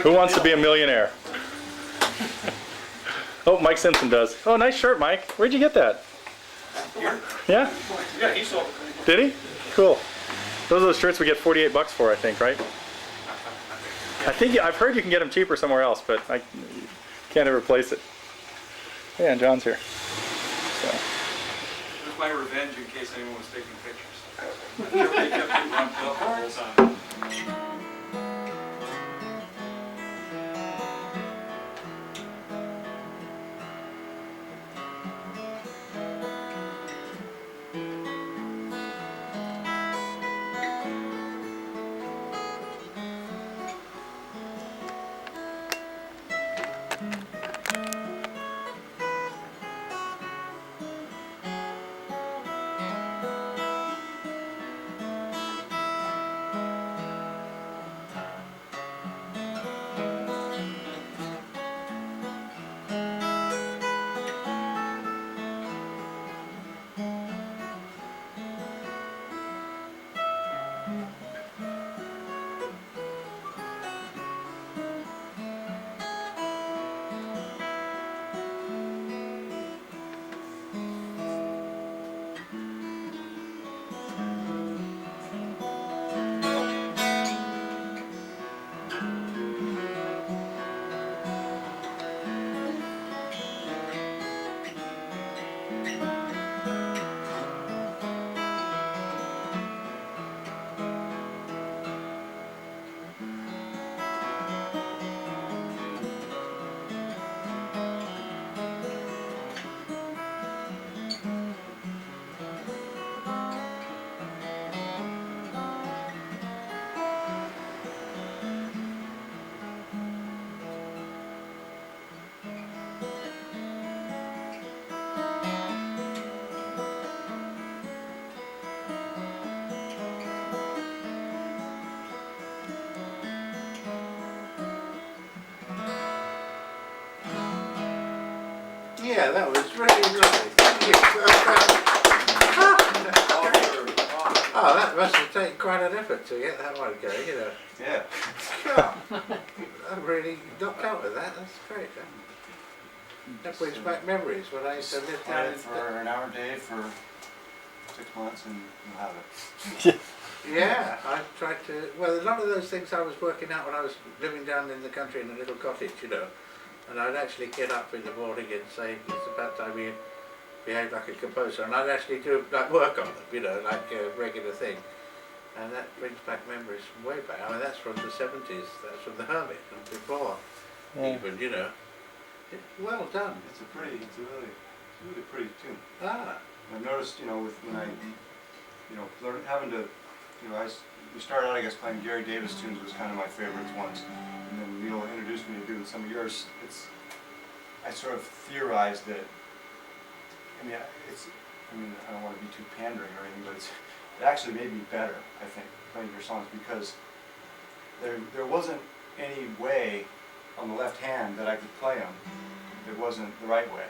Who wants to be a millionaire? Oh, Mike Simpson does. Oh, nice shirt, Mike. Where'd you get that? Here? Yeah? Yeah, he sold it. Did he? Cool. Those are the shirts we get 48 bucks for, I think, right? I've heard you can get them cheaper somewhere else, but I can't ever place it. Yeah, and John's here. So. It was my revenge in case anyone was taking pictures. Everybody kept getting bumped up the whole time. Yeah, that was really lovely. Thank you. Oh, that must have taken quite an effort to get that one going, you know. Yeah. I'm really knocked out with that. That's great. Huh? That brings back memories when I used to live Play down it in. for an hour a day for 6 months and you'll have it. Yeah, I tried to. Well, a lot of those things I was working out when I was living down in the country in a little cottage, you know. And I'd actually get up in the morning and say, it's about time you behave like a composer. And I'd actually do like work on them, you know, like a regular thing. And that brings back memories from way back. I mean, that's from the 70s. That's from The Hermit and before, even, you know. Well done. It's a really pretty tune. Ah. I've noticed, you know, when I, learned having to, we started out, I guess, playing Gary Davis tunes was kind of my favorites ones. And then Neil introduced me to doing some of yours. I sort of theorized that, I don't want to be too pandering or anything, but it actually made me better, I think, playing your songs, because there wasn't any way on the left hand that I could play them. It wasn't the right way.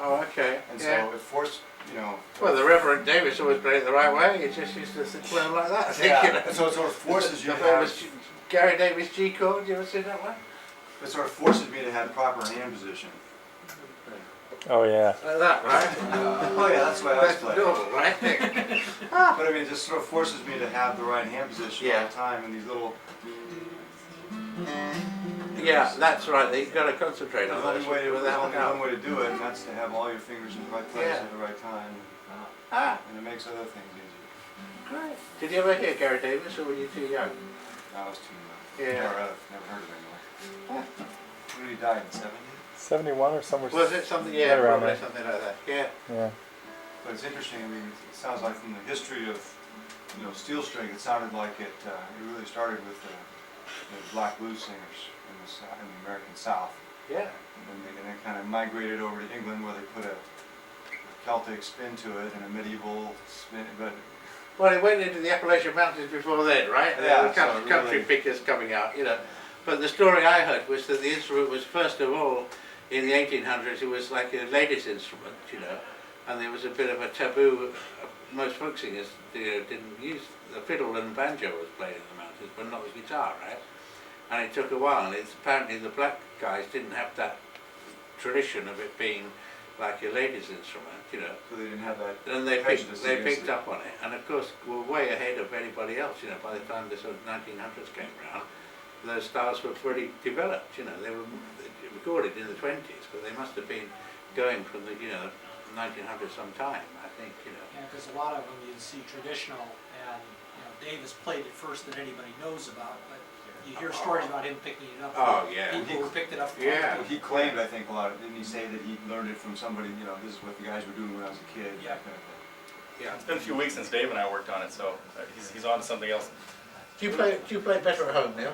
Oh, okay. And yeah. so it forced, Well, the Reverend Davis always played it the right way. He just used to play them like that. I think, you know. And so it sort of forces you to The have, famous Gary Davis G chord. You ever seen that one? it sort of forces me to have proper hand position. Oh, yeah. Like that, right? Oh yeah, that's the way I was That's playing. normal, right? But I mean, it just sort of forces me to have the right hand position all the time, and these little. Yeah, that's right. You've got to concentrate on There's those. only without one doubt. way to do it, and that's to have all your fingers in the right place Yeah. at the right time, Ah, and it makes other things easier. great. Did you ever hear Gary Davis, or were you too young? I was too young. Yeah. Never heard of him anyway. When did he die in '70? 71 or somewhere. Was it something? Yeah, Right around probably there. something like that. Yeah. Yeah. But it's interesting. I mean, it sounds like from the history of steel string, it sounded like it really started with the black blues singers in the American South. Yeah. And then kind of migrated over to England, where they put a Celtic spin to it and a medieval spin. But Well, it went into the Appalachian Mountains before then, right? And Yeah, there were so country really- pickers coming out, you know. But the story I heard was that the instrument was, first of all, in the 1800s, it was like a lady's instrument, you know. And there was a bit of a taboo. Most folk singers didn't use the fiddle, and banjo was played in the mountains, but not the guitar, right? and it took a while. It's apparently the black guys didn't have that tradition of it being like a ladies' instrument, you know. So they didn't have that. And they prejudice picked against it. up on it, and of course were way ahead of anybody else. You know, by the time the sort of 1900s came around, those styles were pretty developed. You know, they were recorded in the 20s, but they must have been going from the 1900s sometime. I think, you know. Yeah, because a lot of them you see traditional, and Davis played it first that anybody knows about, but you hear stories about him picking it up. Oh yeah. People who picked it up. Yeah. Well, he claimed, I think, a lot. Didn't he say that he learned it from somebody? You know, this is what the guys were doing when I was a kid. Yeah. That kind of thing. Yeah. It's been a few weeks since Dave and I worked on it, so he's on to something else. Do you play better at home, Neil?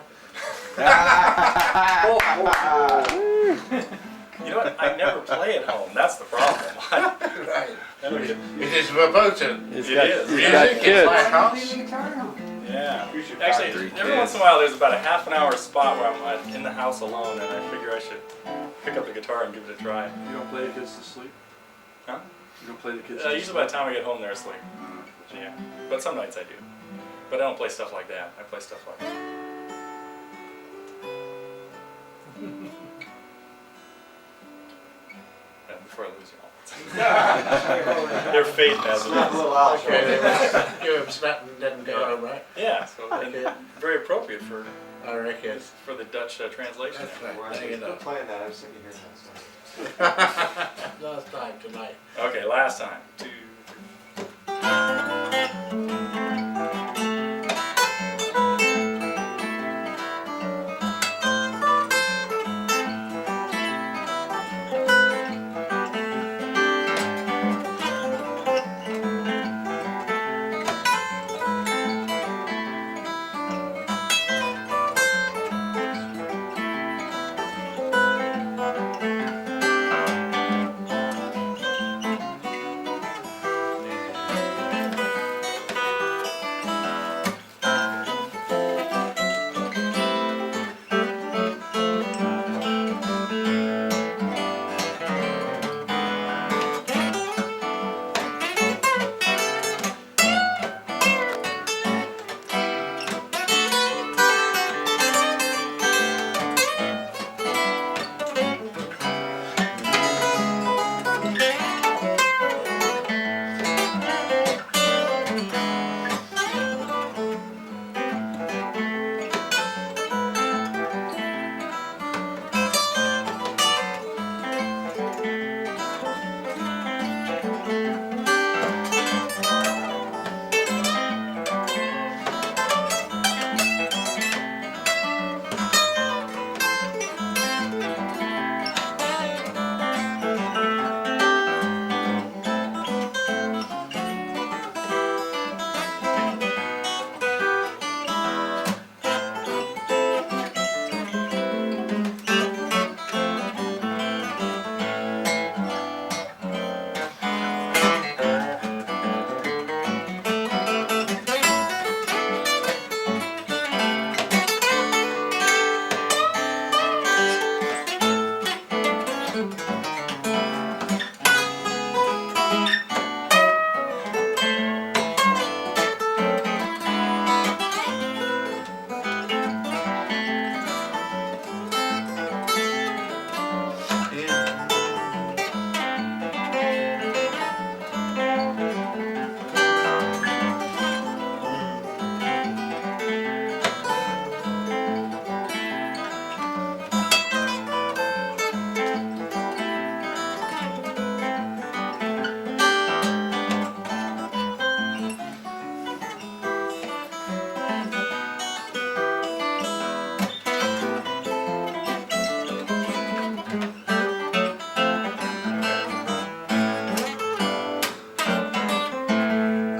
You know what? I never play at home. That's the problem. Right. Never get- It is verboten. It is. Music Yeah. in my house. Yeah. We should Actually, practice. every once in a while there's about a half an hour spot where I'm in the house alone, and I figure I should pick up the guitar and give it a try. You don't play the kids to sleep? Huh? You don't play the kids Usually by the time I get home, they're asleep. Yeah. But some nights I do. But I don't play stuff like that. I play stuff like that. Yeah, before I lose you all. They're fading as it Snap a is. little out. Okay, give him snap and then go home, right? Yeah, so and very appropriate for I reckon. the Dutch translation. That's right. We're There you still go. playing that. I was sitting here now. Last time tonight. Okay, last time. 2, 3.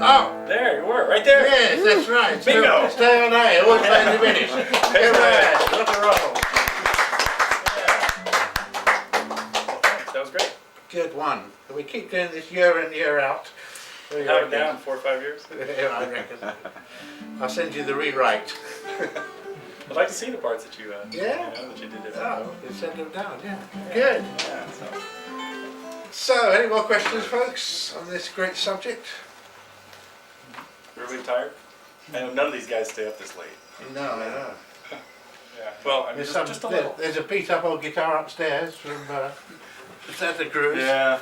Oh! There you were, right there. Yes, that's right. Bingo. Stay on A, always play the finish. Hooray! Rock and roll. Thanks, that was great. Good one. We keep doing this year in, year out. What do you Have it reckon? down in 4 or 5 years. Yeah, I reckon. I'll send you the rewrite. I'd like to see the parts that you, Yeah? that you did. Oh, you send them down, yeah. Good. Yeah, so. So, any more questions, folks, on this great subject? Everybody tired? I know none of these guys stay up this late. No, I know. Yeah, well, I mean, There's just a little. There's a beat up old guitar upstairs from Santa Cruz. Yeah.